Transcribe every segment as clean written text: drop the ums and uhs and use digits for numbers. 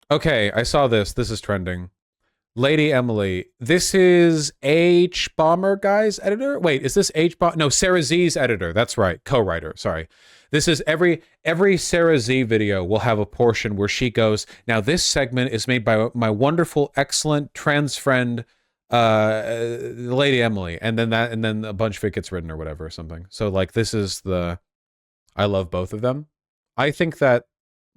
Okay, I saw this. This is trending. Lady Emily. This is H Bomber Guy's editor. Wait, is this H Bomber? No, Sarah Z's editor. That's right, co-writer. Sorry. This is every Sarah Z video will have a portion where she goes, "Now this segment is made by my wonderful, excellent trans friend, Lady Emily," and then a bunch of it gets written or whatever or something. So like this is the I love both of them. I think that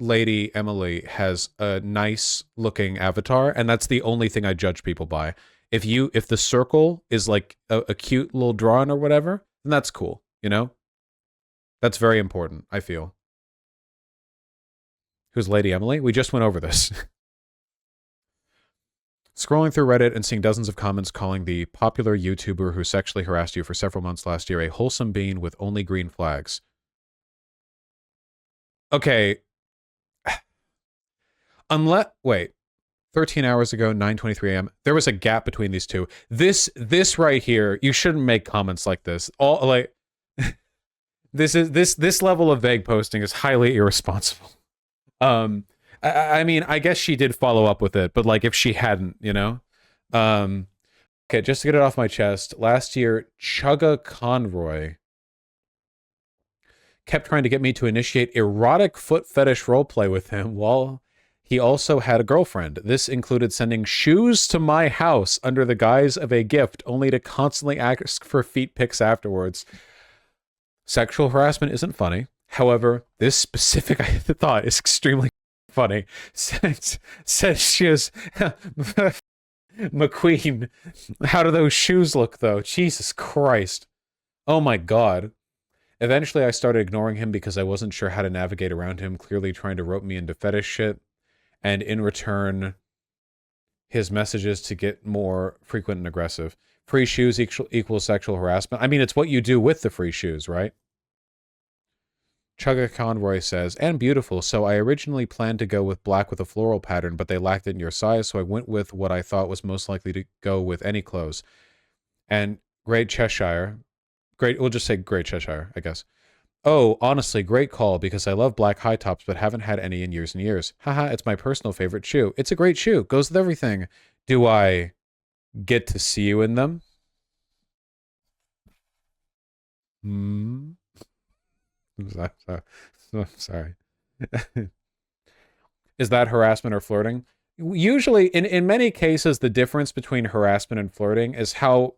Lady Emily has a nice looking avatar, and that's the only thing I judge people by. If the circle is like a cute little drawing or whatever, then that's cool, you know? That's very important, I feel. Who's Lady Emily? We just went over this. Scrolling through Reddit and seeing dozens of comments calling the popular YouTuber who sexually harassed you for several months last year a wholesome being with only green flags. Okay, unless wait, 13 hours ago, 9:23 a.m. There was a gap between these two. This right here, you shouldn't make comments like this. All like this level of vague posting is highly irresponsible. Um, I mean, I guess she did follow up with it, but like if she hadn't, you know. Um, okay, just to get it off my chest, last year, Chugga Conroy kept trying to get me to initiate erotic foot fetish roleplay with him while he also had a girlfriend. This included sending shoes to my house under the guise of a gift, only to constantly ask for feet pics afterwards. Sexual harassment isn't funny. However, this specific thought is extremely funny. Says she is McQueen. How do those shoes look, though? Jesus Christ. Oh my God. Eventually, I started ignoring him because I wasn't sure how to navigate around him, clearly trying to rope me into fetish shit. And in return, his messages to get more frequent and aggressive. Free shoes equals sexual harassment. I mean, it's what you do with the free shoes, right? Chugga Conroy says, and beautiful, so I originally planned to go with black with a floral pattern, but they lacked it in your size, so I went with what I thought was most likely to go with any clothes. And Great Cheshire, we'll just say Great Cheshire, I guess. Oh, honestly, great call, because I love black high tops, but haven't had any in years and years. Haha, it's my personal favorite shoe. It's a great shoe. Goes with everything. Do I get to see you in them? Hmm? I'm sorry. Is that harassment or flirting? Usually, in many cases, the difference between harassment and flirting is how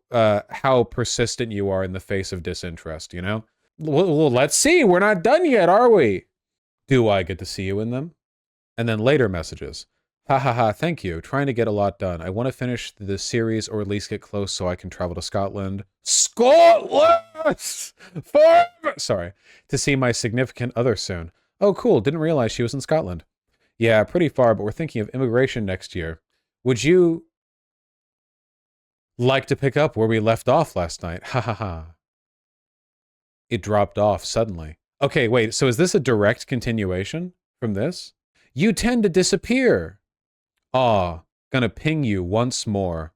persistent you are in the face of disinterest, you know? Well, let's see. We're not done yet, are we? Do I get to see you in them? And then later messages. Ha ha ha, thank you. Trying to get a lot done. I want to finish the series or at least get close so I can travel to Scotland. Scotland! Forever! Sorry. To see my significant other soon. Oh, cool. Didn't realize she was in Scotland. Yeah, pretty far, but we're thinking of immigration next year. Would you like to pick up where we left off last night? Ha ha ha. It dropped off suddenly. Okay, wait, so is this a direct continuation from this? You tend to disappear. Aw, gonna ping you once more.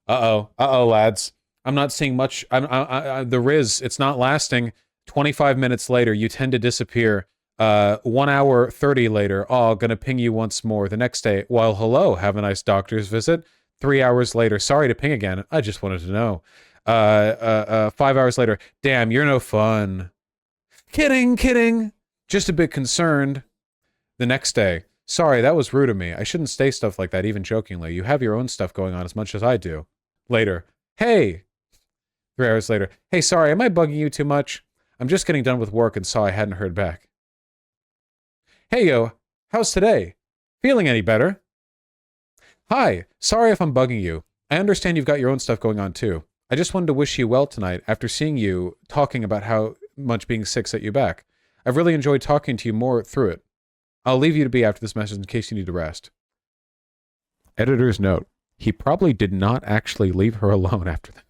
Uh-oh, lads. I'm not seeing much. The Riz, it's not lasting. 25 minutes later, you tend to disappear. 1 hour 30 later, aw, gonna ping you once more. The next day, well, hello, have a nice doctor's visit. 3 hours later, sorry to ping again. I just wanted to know. 5 hours later, damn, you're no fun. Kidding. Just a bit concerned. The next day, sorry, that was rude of me. I shouldn't say stuff like that, even jokingly. You have your own stuff going on as much as I do. Later, hey. 3 hours later, hey, sorry, am I bugging you too much? I'm just getting done with work and saw I hadn't heard back. Hey, yo, how's today? Feeling any better? Hi, sorry if I'm bugging you. I understand you've got your own stuff going on too. I just wanted to wish you well tonight after seeing you talking about how much being sick set you back. I've really enjoyed talking to you more through it. I'll leave you to be after this message in case you need to rest. Editor's note. He probably did not actually leave her alone after that.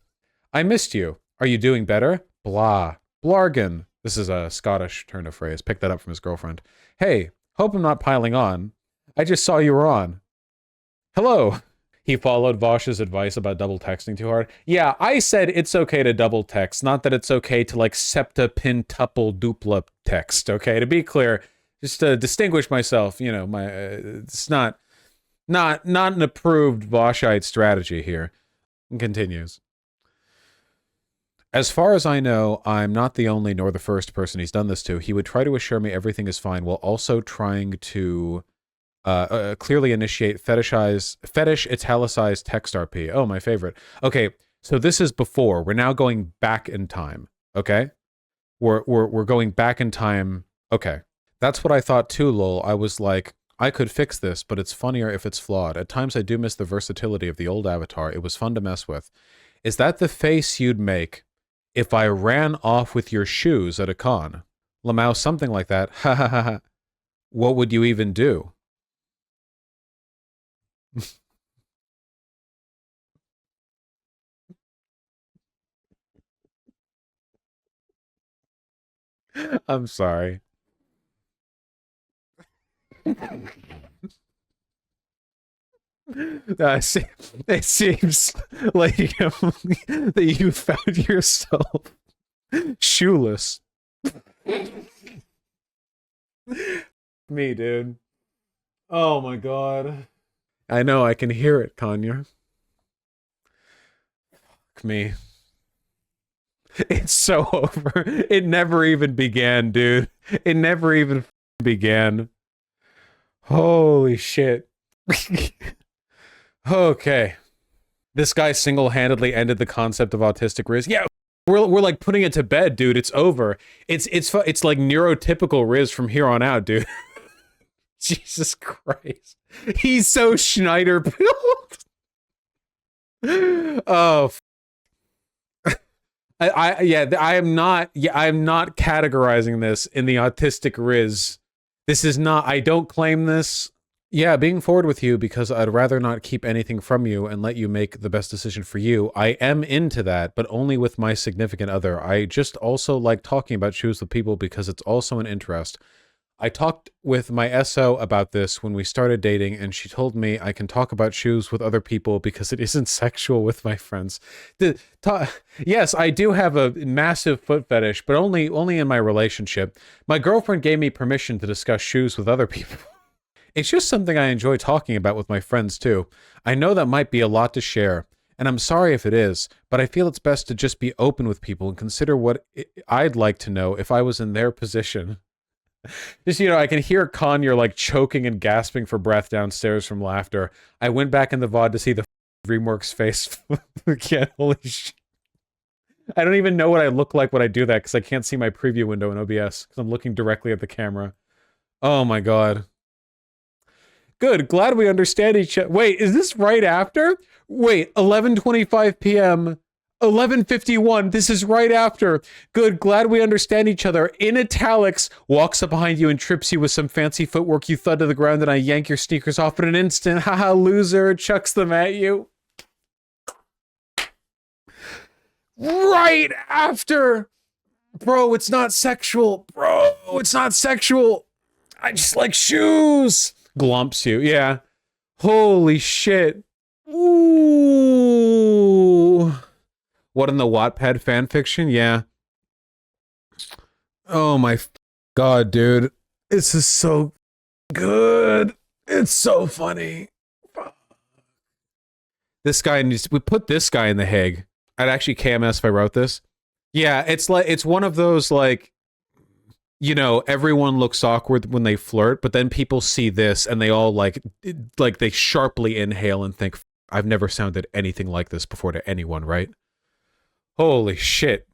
I missed you. Are you doing better? Blah. Blargan. This is a Scottish turn of phrase. Picked that up from his girlfriend. Hey, hope I'm not piling on. I just saw you were on. Hello. He followed Vosh's advice about double texting too hard. Yeah, I said it's okay to double text, not that it's okay to like septupintuple dupla text, okay? To be clear, just to distinguish myself, you know, it's not Not an approved Voshite strategy here. And continues. As far as I know, I'm not the only nor the first person he's done this to. He would try to assure me everything is fine while also trying to clearly initiate fetish italicized text RP. Oh, my favorite. Okay, so this is before. We're now going back in time. Okay, we're going back in time. Okay, that's what I thought too. Lol. I was like, I could fix this, but it's funnier if it's flawed. At times, I do miss the versatility of the old Avatar. It was fun to mess with. Is that the face you'd make if I ran off with your shoes at a con? Lamau, something like that. Ha ha ha ha. What would you even do? I'm sorry. It seems like that you found yourself shoeless. Me, dude. Oh my god. I know, I can hear it, Kanya. Fuck me. It's so over. It never even began, dude. It never even began. Holy shit. Okay. This guy single-handedly ended the concept of autistic Riz. Yeah, we're like putting it to bed, dude. It's over. It's like neurotypical Riz from here on out, dude. Jesus Christ. He's so Schneider built. Oh, I am not categorizing this in the autistic Riz. This is not, I don't claim this. Yeah, being forward with you because I'd rather not keep anything from you and let you make the best decision for you. I am into that, but only with my significant other. I just also like talking about shoes with people because it's also an interest. I talked with my SO about this when we started dating, and she told me I can talk about shoes with other people because it isn't sexual with my friends. Yes, I do have a massive foot fetish, but only in my relationship. My girlfriend gave me permission to discuss shoes with other people. It's just something I enjoy talking about with my friends, too. I know that might be a lot to share, and I'm sorry if it is, but I feel it's best to just be open with people and consider what I'd like to know if I was in their position. Just, I can hear Conyer, like, choking and gasping for breath downstairs from laughter. I went back in the VOD to see the DreamWorks face again. Holy shit. I don't even know what I look like when I do that, because I can't see my preview window in OBS, because I'm looking directly at the camera. Oh my god. Good, glad we understand each other. Wait, is this right after? Wait, 11:25 p.m., 11:51, this is right after. Good, glad we understand each other. In italics, walks up behind you and trips you with some fancy footwork. You thud to the ground and I yank your sneakers off in an instant. Haha, loser, chucks them at you. Right after! Bro, it's not sexual. Bro, it's not sexual. I just like shoes. Glumps you, yeah. Holy shit. Ooh. What in the Wattpad fanfiction? Yeah. Oh my god, dude. This is so good. It's so funny. This guy needs, we put this guy in the Hague. I'd actually KMS if I wrote this. Yeah, it's like, it's one of those like, everyone looks awkward when they flirt, but then people see this and they all like they sharply inhale and think, I've never sounded anything like this before to anyone, right? Holy shit.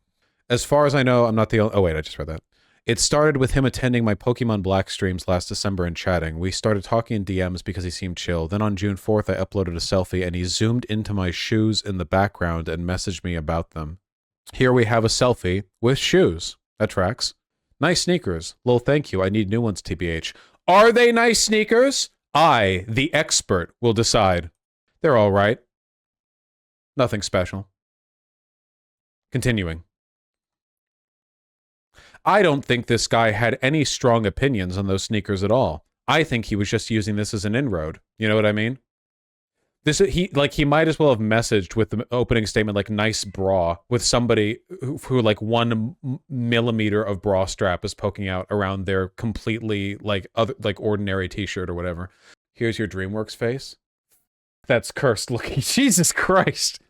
As far as I know, I'm not the only... Oh, wait, I just read that. It started with him attending my Pokemon Black streams last December and chatting. We started talking in DMs because he seemed chill. Then on June 4th, I uploaded a selfie and he zoomed into my shoes in the background and messaged me about them. Here we have a selfie with shoes. That tracks. Nice sneakers. Lol, thank you. I need new ones, TBH. Are they nice sneakers? I, the expert, will decide. They're all right. Nothing special. Continuing. I don't think this guy had any strong opinions on those sneakers at all. I think he was just using this as an inroad. You know what I mean? He might as well have messaged with the opening statement like nice bra with somebody who like 1 millimeter of bra strap is poking out around their completely like ordinary t-shirt or whatever. Here's your DreamWorks face. That's cursed looking. Jesus Christ.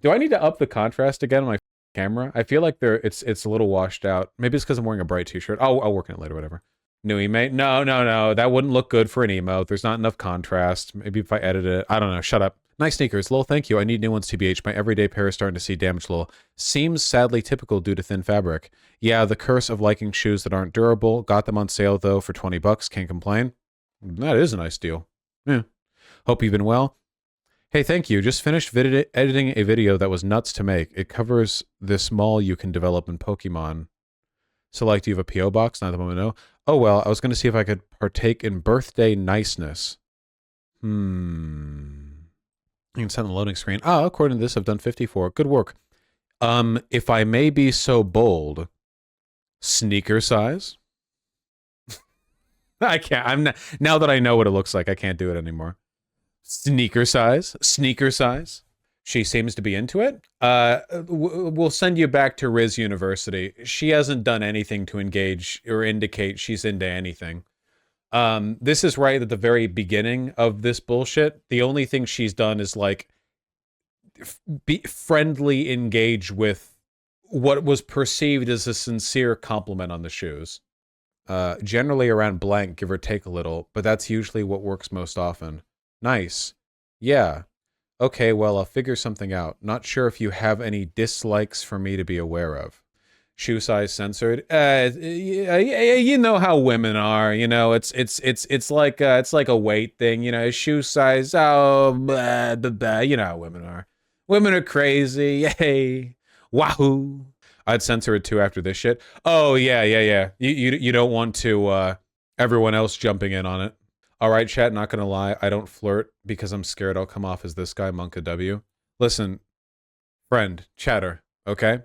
Do I need to up the contrast again on my camera? I feel like it's a little washed out. Maybe it's because I'm wearing a bright t-shirt. I'll work on it later, whatever. New emote? No. That wouldn't look good for an emote. There's not enough contrast. Maybe if I edit it. I don't know. Shut up. Nice sneakers. Lol, thank you. I need new ones, TBH. My everyday pair is starting to see damage, lol. Seems sadly typical due to thin fabric. Yeah, the curse of liking shoes that aren't durable. Got them on sale, though, for 20 bucks. Can't complain. That is a nice deal. Yeah. Hope you've been well. Hey, thank you. Just finished editing a video that was nuts to make. It covers this mall you can develop in Pokemon. So, like, do you have a P.O. box? Not the moment, no. Oh, well, I was going to see if I could partake in birthday niceness. You can send the loading screen. According to this, I've done 54. Good work. If I may be so bold, sneaker size? I can't. I'm not, now that I know what it looks like, I can't do it anymore. Sneaker size. She seems to be into it. We'll send you back to Riz University. She hasn't done anything to engage or indicate she's into anything. This is right at the very beginning of this bullshit. The only thing she's done is like be friendly engage with what was perceived as a sincere compliment on the shoes. Generally around blank, give or take a little, but that's usually what works most often. Nice. Yeah. Okay, well, I'll figure something out. Not sure if you have any dislikes for me to be aware of. Shoe size censored. You know how women are. You know, it's like a weight thing. You know, shoe size. Oh, blah, blah, blah. You know how women are. Women are crazy. Yay. Wahoo. I'd censor it too after this shit. Oh yeah. You don't want to everyone else jumping in on it. All right, chat, not gonna lie, I don't flirt because I'm scared I'll come off as this guy, Monka W. Listen, friend, chatter, okay?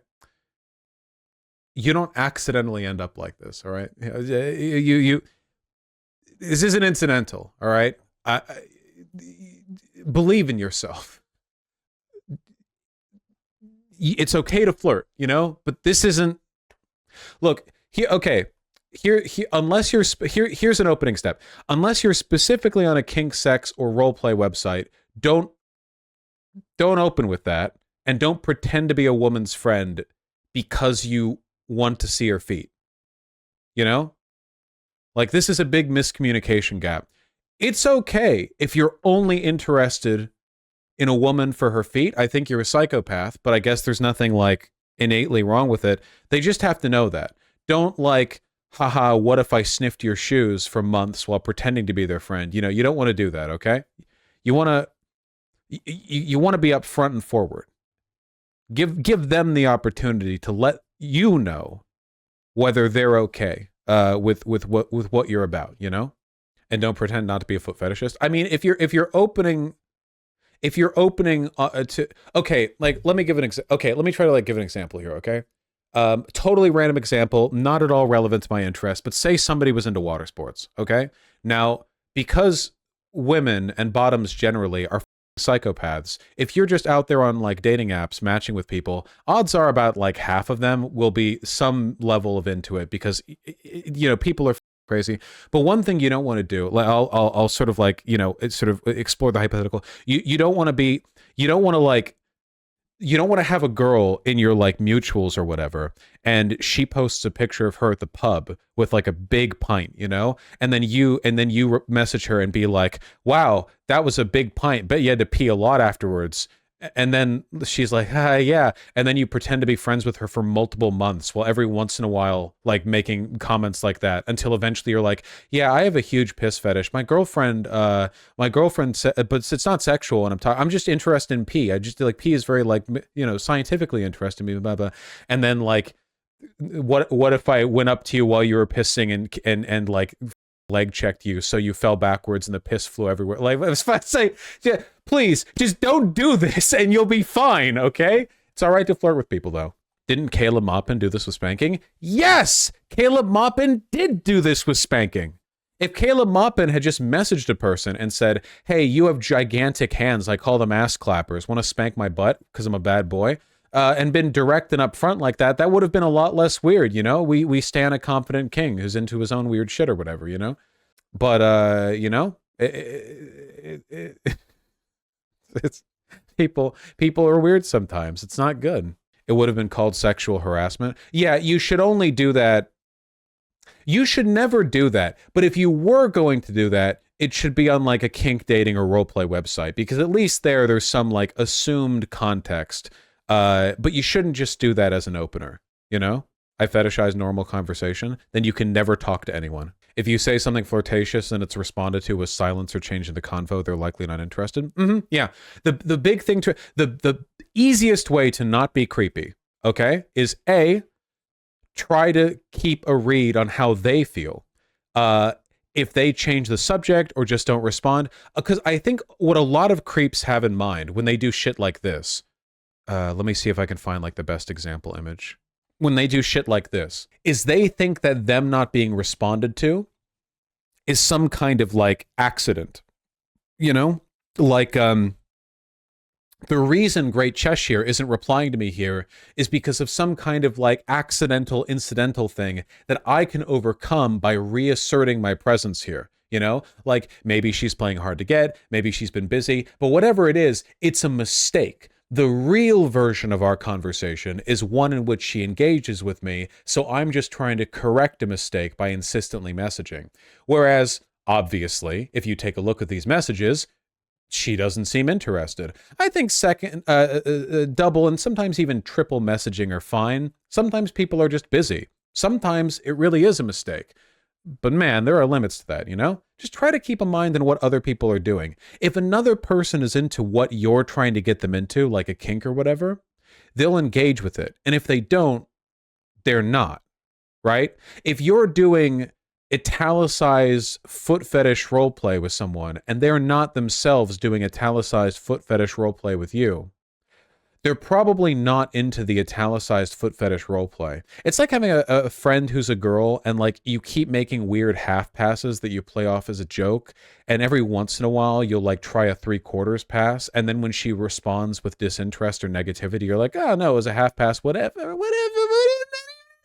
You don't accidentally end up like this, all right? You this isn't incidental, all right? Believe in yourself. It's okay to flirt, you know? But this isn't... Look, here, okay... Here, unless you're here's an opening step. Unless you're specifically on a kink, sex, or roleplay website, don't open with that, and don't pretend to be a woman's friend because you want to see her feet. You know, like this is a big miscommunication gap. It's okay if you're only interested in a woman for her feet. I think you're a psychopath, but I guess there's nothing like innately wrong with it. They just have to know that. Don't like, haha, what if I sniffed your shoes for months while pretending to be their friend? You know, you don't want to do that, okay? You want to you want to be upfront and forward. Give them the opportunity to let you know whether they're okay with what you're about, you know? And don't pretend not to be a foot fetishist. I mean, if you're opening to, okay, like let me give let me try to like give an example here, okay? Totally random example, not at all relevant to my interest, but say somebody was into water sports, okay? Now, because women and bottoms generally are psychopaths, if you're just out there on like dating apps matching with people, odds are about like half of them will be some level of into it because, you know, people are crazy. But one thing you don't want to do, like I'll sort of like, you know, sort of explore the hypothetical. You don't want to have a girl in your like mutuals or whatever, and she posts a picture of her at the pub with like a big pint, you know, and then you message her and be like, wow, that was a big pint, bet you had to pee a lot afterwards. And then she's like, yeah. And then you pretend to be friends with her for multiple months while every once in a while, like making comments like that until eventually you're like, yeah, I have a huge piss fetish. My girlfriend said, but it's not sexual. And I'm just interested in pee. I just like pee is very like, you know, scientifically interesting me, blah, blah. And then like, what if I went up to you while you were pissing and like leg checked you so you fell backwards and the piss flew everywhere? Like, I was about to say, yeah, please just don't do this and you'll be fine, okay? It's all right to flirt with people though. Didn't Caleb Maupin do this with spanking? Yes, Caleb Maupin did do this with spanking. If Caleb Maupin had just messaged a person and said, hey, you have gigantic hands, I call them ass clappers, want to spank my butt because I'm a bad boy, and been direct and upfront like that, that would have been a lot less weird, you know? We stan a confident king who's into his own weird shit or whatever, you know? But, you know, It's people are weird sometimes. It's not good. It would have been called sexual harassment. Yeah, you should only do that. You should never do that. But if you were going to do that, it should be on like a kink dating or roleplay website, because at least there's some like assumed context. But you shouldn't just do that as an opener, you know? I fetishize normal conversation, then you can never talk to anyone. If you say something flirtatious and it's responded to with silence or changing the convo, they're likely not interested. Yeah. The big thing to the easiest way to not be creepy, okay, is A, try to keep a read on how they feel. If they change the subject or just don't respond, because I think what a lot of creeps have in mind when they do shit like this. Let me see if I can find like the best example image. When they do shit like this, is they think that them not being responded to is some kind of like accident, you know? Like, the reason Great Cheshire isn't replying to me here is because of some kind of like accidental, incidental thing that I can overcome by reasserting my presence here. You know, like maybe she's playing hard to get, maybe she's been busy, but whatever it is, it's a mistake. The real version of our conversation is one in which she engages with me, so I'm just trying to correct a mistake by insistently messaging. Whereas, obviously, if you take a look at these messages, she doesn't seem interested. I think second, double, and sometimes even triple messaging are fine. Sometimes people are just busy. Sometimes it really is a mistake. But man, there are limits to that, you know? Just try to keep a mind on what other people are doing. If another person is into what you're trying to get them into, like a kink or whatever, they'll engage with it. And if they don't, they're not, right? If you're doing italicized foot fetish roleplay with someone and they're not themselves doing italicized foot fetish roleplay with you, they're probably not into the italicized foot fetish roleplay. It's like having a friend who's a girl and like you keep making weird half passes that you play off as a joke, and every once in a while you'll like try a 3/4 pass, and then when she responds with disinterest or negativity, you're like, oh no, it was a half pass, whatever.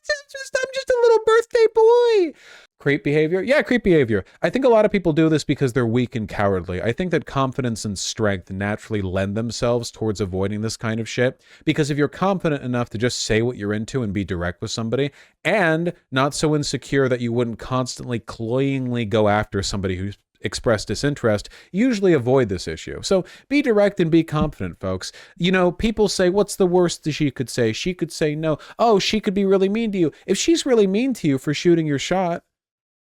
I'm just a little birthday boy. Creep behavior? Yeah, creep behavior. I think a lot of people do this because they're weak and cowardly. I think that confidence and strength naturally lend themselves towards avoiding this kind of shit. Because if you're confident enough to just say what you're into and be direct with somebody, and not so insecure that you wouldn't constantly cloyingly go after somebody who's expressed disinterest, usually avoid this issue. So be direct and be confident, folks. You know, people say, what's the worst that she could say? She could say no. Oh, she could be really mean to you. If she's really mean to you for shooting your shot,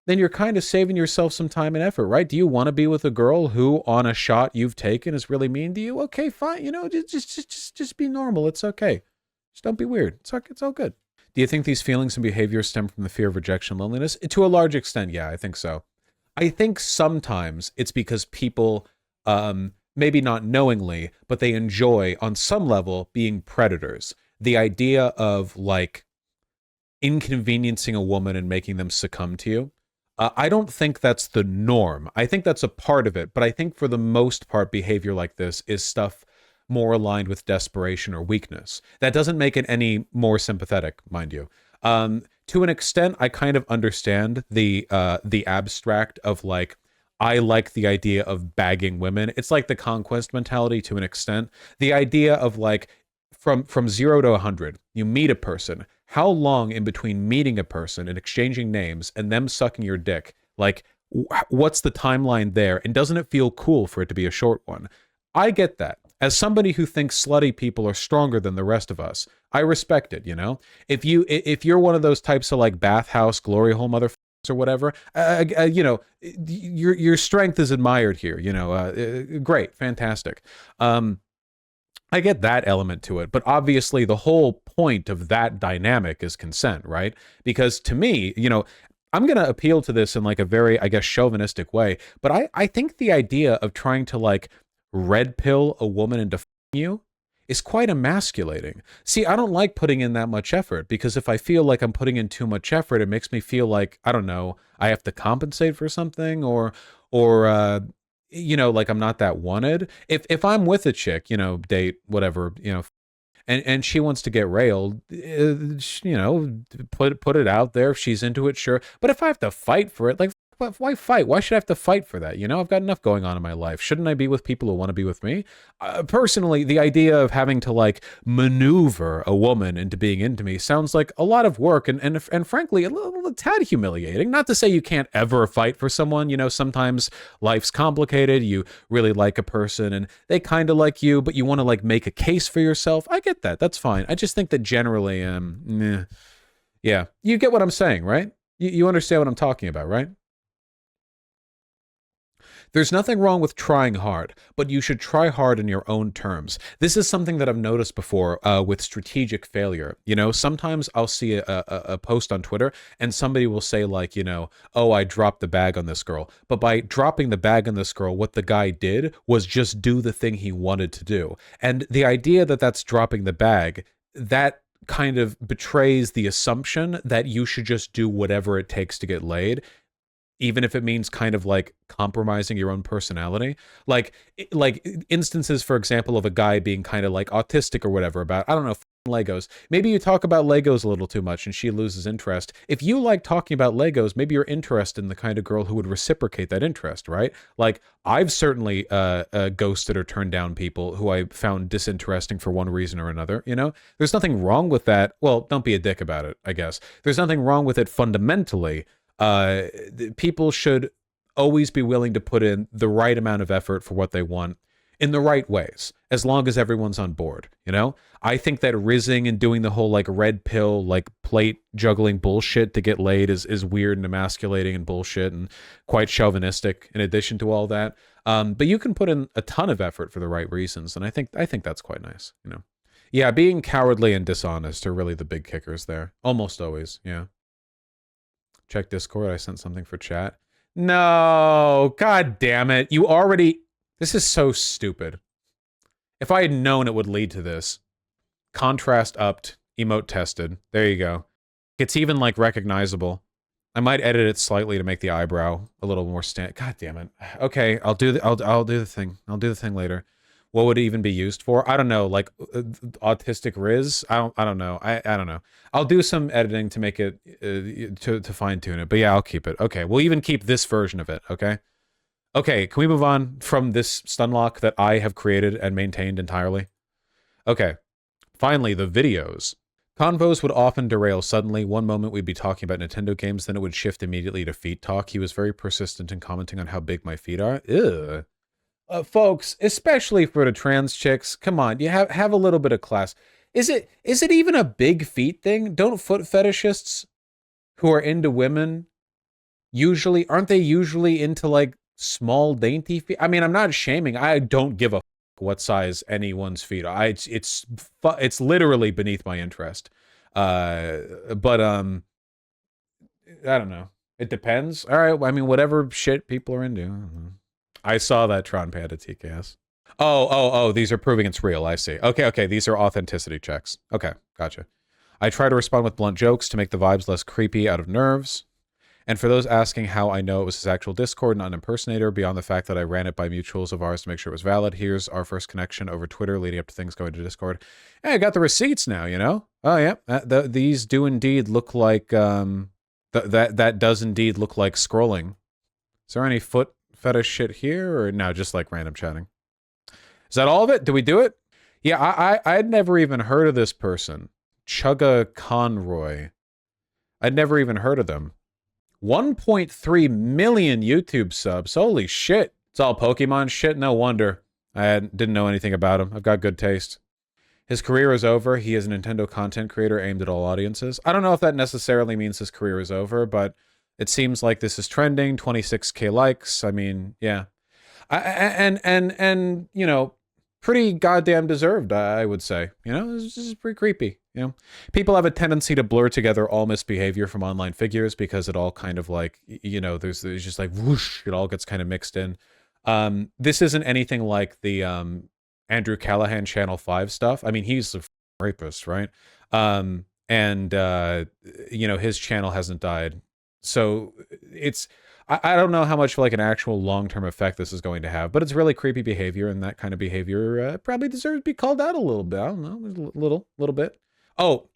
then you're kind of saving yourself some time and effort, right? Do you want to be with a girl who, on a shot you've taken, is really mean to you? Okay, fine. You know, just be normal. It's okay. Just don't be weird. It's all good. Do you think these feelings and behaviors stem from the fear of rejection, loneliness? To a large extent, yeah, I think so. I think sometimes it's because people, maybe not knowingly, but they enjoy, on some level, being predators. The idea of, like, inconveniencing a woman and making them succumb to you. I don't think that's the norm. I think that's a part of it, but I think for the most part, behavior like this is stuff more aligned with desperation or weakness. That doesn't make it any more sympathetic, mind you. To an extent, I kind of understand the abstract of like, I like the idea of bagging women. It's like the conquest mentality to an extent. The idea of like, from 0 to 100, you meet a person. How long in between meeting a person and exchanging names and them sucking your dick? Like, what's the timeline there? And doesn't it feel cool for it to be a short one? I get that. As somebody who thinks slutty people are stronger than the rest of us, I respect it, you know? If you're one of those types of like bathhouse glory hole motherfuckers or whatever, you know, your strength is admired here, you know, great, fantastic. I get that element to it, but obviously the whole point of that dynamic is consent, right? Because to me, you know, I'm going to appeal to this in like a very, I guess, chauvinistic way, but I think the idea of trying to like red pill a woman into you is quite emasculating. See, I don't like putting in that much effort because if I feel like I'm putting in too much effort, it makes me feel like, I don't know, I have to compensate for something or you know, like I'm not that wanted. If I'm with a chick, you know, date, whatever, you know, and she wants to get railed, you know, put it out there. If she's into it, sure. But if I have to fight for it, like, why fight? Why should I have to fight for that? You know, I've got enough going on in my life. Shouldn't I be with people who want to be with me? Personally, the idea of having to like maneuver a woman into being into me sounds like a lot of work and frankly, a little tad humiliating. Not to say you can't ever fight for someone. You know, sometimes life's complicated. You really like a person and they kind of like you, but you want to like make a case for yourself. I get that. That's fine. I just think that generally, yeah, you get what I'm saying, right? You understand what I'm talking about, right? There's nothing wrong with trying hard, but you should try hard in your own terms. This is something that I've noticed before with strategic failure. You know, sometimes I'll see a post on Twitter and somebody will say like, you know, oh, I dropped the bag on this girl. But by dropping the bag on this girl, what the guy did was just do the thing he wanted to do. And the idea that that's dropping the bag, that kind of betrays the assumption that you should just do whatever it takes to get laid, even if it means kind of like compromising your own personality. Like instances, for example, of a guy being kind of like autistic or whatever about, I don't know, Legos. Maybe you talk about Legos a little too much and she loses interest. If you like talking about Legos, maybe you're interested in the kind of girl who would reciprocate that interest, right? Like I've certainly ghosted or turned down people who I found disinteresting for one reason or another, you know? There's nothing wrong with that. Well, don't be a dick about it, I guess. There's nothing wrong with it fundamentally. People should always be willing to put in the right amount of effort for what they want in the right ways, as long as everyone's on board, you know? I think that rizzing and doing the whole like red pill, like plate juggling bullshit to get laid is weird and emasculating and bullshit and quite chauvinistic in addition to all that. But you can put in a ton of effort for the right reasons. And I think that's quite nice, you know? Yeah, being cowardly and dishonest are really the big kickers there. Almost always, yeah. Check Discord. I sent something for chat. No, god damn it. You already... This is so stupid. If I had known it would lead to this. Contrast upped, emote tested. There you go. It's even like recognizable. I might edit it slightly to make the eyebrow a little more God damn it. Okay, I'll do the thing. I'll do the thing later. What would it even be used for? I don't know, like autistic Riz? I don't know. I don't know. I'll do some editing to make it to fine tune it. But yeah, I'll keep it. Okay, we'll even keep this version of it, okay? Okay, can we move on from this stunlock that I have created and maintained entirely? Okay. Finally, the videos. Convos would often derail suddenly. One moment we'd be talking about Nintendo games, then it would shift immediately to feet talk. He was very persistent in commenting on how big my feet are. Ew. Folks, especially for the trans chicks, come on, you have a little bit of class. Is it even a big feet thing? Don't foot fetishists who are into women aren't they usually into like small dainty feet? I mean, I'm not shaming. I don't give a f what size anyone's feet are. It's literally beneath my interest. But I don't know. It depends. All right. I mean, whatever shit people are into. I saw that Tron Panda TKS. Oh, these are proving it's real. I see. Okay, these are authenticity checks. Okay, gotcha. I try to respond with blunt jokes to make the vibes less creepy out of nerves. And for those asking how I know it was his actual Discord, not an impersonator, beyond the fact that I ran it by mutuals of ours to make sure it was valid, here's our first connection over Twitter leading up to things going to Discord. Hey, I got the receipts now, you know? Oh, yeah. These do indeed look like... that does indeed look like scrolling. Is there any foot fetish shit here, or no, just like random chatting? Is that all of it? Did we do it? Yeah, I'd never even heard of this person. Chugga Conroy. I'd never even heard of them. 1.3 million YouTube subs. Holy shit. It's all Pokemon shit. No wonder. I didn't know anything about him. I've got good taste. His career is over. He is a Nintendo content creator aimed at all audiences. I don't know if that necessarily means his career is over, but it seems like this is trending. 26k likes. I mean, yeah. And you know, pretty goddamn deserved, I would say. You know, this is pretty creepy. You know, people have a tendency to blur together all misbehavior from online figures because it all kind of like, you know, there's just like whoosh, it all gets kind of mixed in. This isn't anything like the Andrew Callahan Channel 5 stuff. I mean, he's a rapist, right? And you know, his channel hasn't died. So it's, I don't know how much like an actual long-term effect this is going to have, but it's really creepy behavior, and that kind of behavior probably deserves to be called out a little bit. I don't know, a little bit. Oh,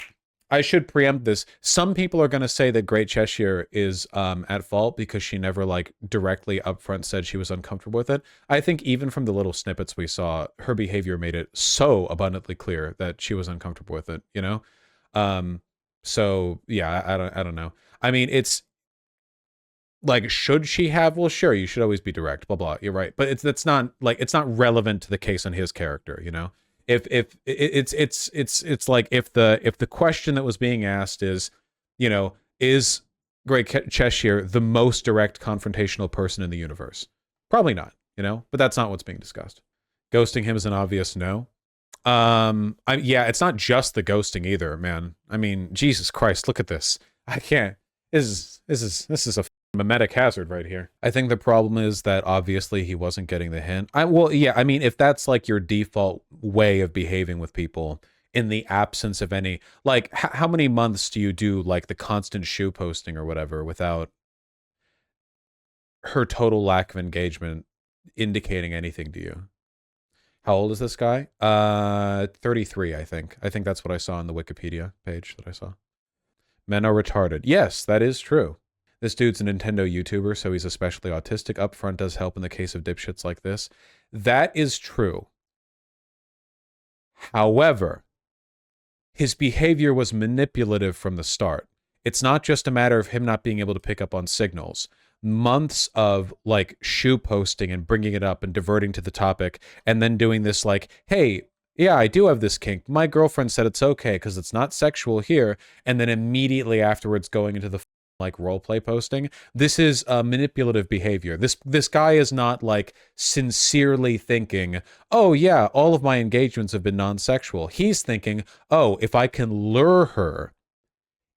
I should preempt this. Some people are going to say that Great Cheshire is at fault because she never like directly upfront said she was uncomfortable with it. I think even from the little snippets we saw, her behavior made it so abundantly clear that she was uncomfortable with it, you know? So yeah, I don't know. I mean, it's like, should she have? Well, sure, you should always be direct, blah blah. You're right. But that's not like, it's not relevant to the case on his character, you know? If it's like if the question that was being asked is, you know, is Great Cheshire the most direct confrontational person in the universe? Probably not, you know, but that's not what's being discussed. Ghosting him is an obvious no. Yeah, it's not just the ghosting either, man. I mean, Jesus Christ, look at this. I can't. This is a mimetic hazard right here. I think the problem is that obviously he wasn't getting the hint. Well, yeah, I mean, if that's like your default way of behaving with people in the absence of any, like, how many months do you do like the constant shoe posting or whatever without her total lack of engagement indicating anything to you? How old is this guy? 33, I think. I think that's what I saw on the Wikipedia page that I saw. Men are retarded. Yes, that is true. This dude's a Nintendo YouTuber, so he's especially autistic. Upfront does help in the case of dipshits like this. That is true. However, his behavior was manipulative from the start. It's not just a matter of him not being able to pick up on signals. Months of like shoe posting and bringing it up and diverting to the topic and then doing this like, hey, yeah, I do have this kink. My girlfriend said it's okay because it's not sexual here. And then immediately afterwards going into the like role play posting. This is manipulative behavior. This guy is not like sincerely thinking, oh yeah, all of my engagements have been non-sexual. He's thinking, oh, if I can lure her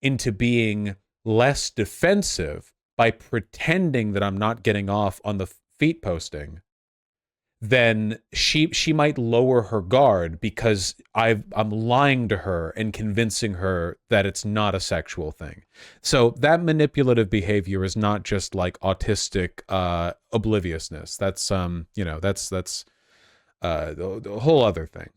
into being less defensive by pretending that I'm not getting off on the feet posting, then she might lower her guard because I'm lying to her and convincing her that it's not a sexual thing. So that manipulative behavior is not just like autistic obliviousness. That's you know, that's the whole other thing.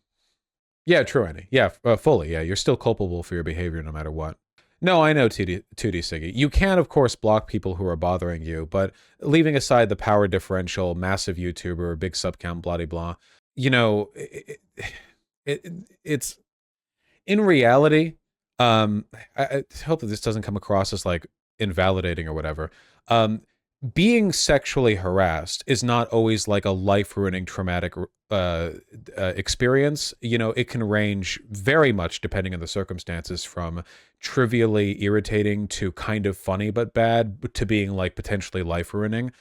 Yeah, true, Annie. Yeah, fully. Yeah, you're still culpable for your behavior no matter what. No, I know, 2D Siggy. You can, of course, block people who are bothering you, but leaving aside the power differential, massive YouTuber, big sub count, blah, blah, blah, you know, it's in reality, I hope that this doesn't come across as like invalidating or whatever. Being sexually harassed is not always like a life-ruining traumatic experience. You know, it can range very much depending on the circumstances from trivially irritating to kind of funny but bad to being like potentially life-ruining.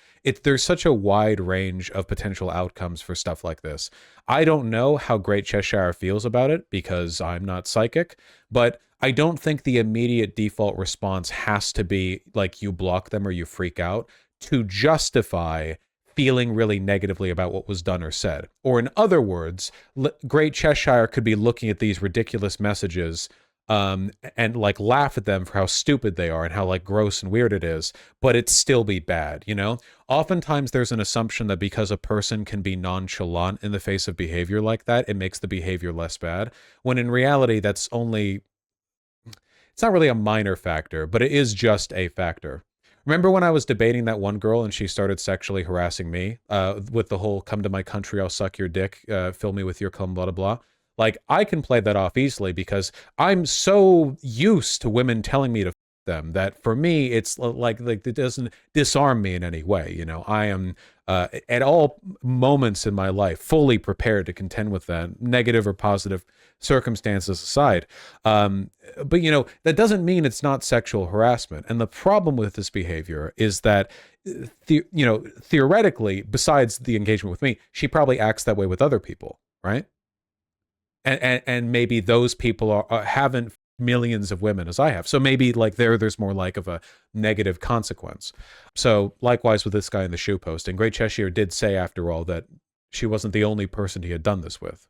There's such a wide range of potential outcomes for stuff like this. I don't know how Great Cheshire feels about it because I'm not psychic, but I don't think the immediate default response has to be like you block them or you freak out to justify feeling really negatively about what was done or said. Or in other words, Great Cheshire could be looking at these ridiculous messages and like laugh at them for how stupid they are and how like gross and weird it is, but it still be bad, you know? Oftentimes there's an assumption that because a person can be nonchalant in the face of behavior like that, it makes the behavior less bad, when in reality that's only, it's not really a minor factor, but it is just a factor. Remember when I was debating that one girl and she started sexually harassing me with the whole "come to my country, I'll suck your dick, fill me with your cum, blah, blah, blah." Like, I can play that off easily because I'm so used to women telling me to f them that for me, it's like it doesn't disarm me in any way. You know, I am at all moments in my life fully prepared to contend with that, negative or positive circumstances aside. But, you know, that doesn't mean it's not sexual harassment. And the problem with this behavior is that, you know, theoretically, besides the engagement with me, she probably acts that way with other people, right? And maybe those people haven't millions of women as I have. So maybe like there's more like of a negative consequence. So likewise with this guy in the shoe posting, Great Cheshire did say after all that she wasn't the only person he had done this with.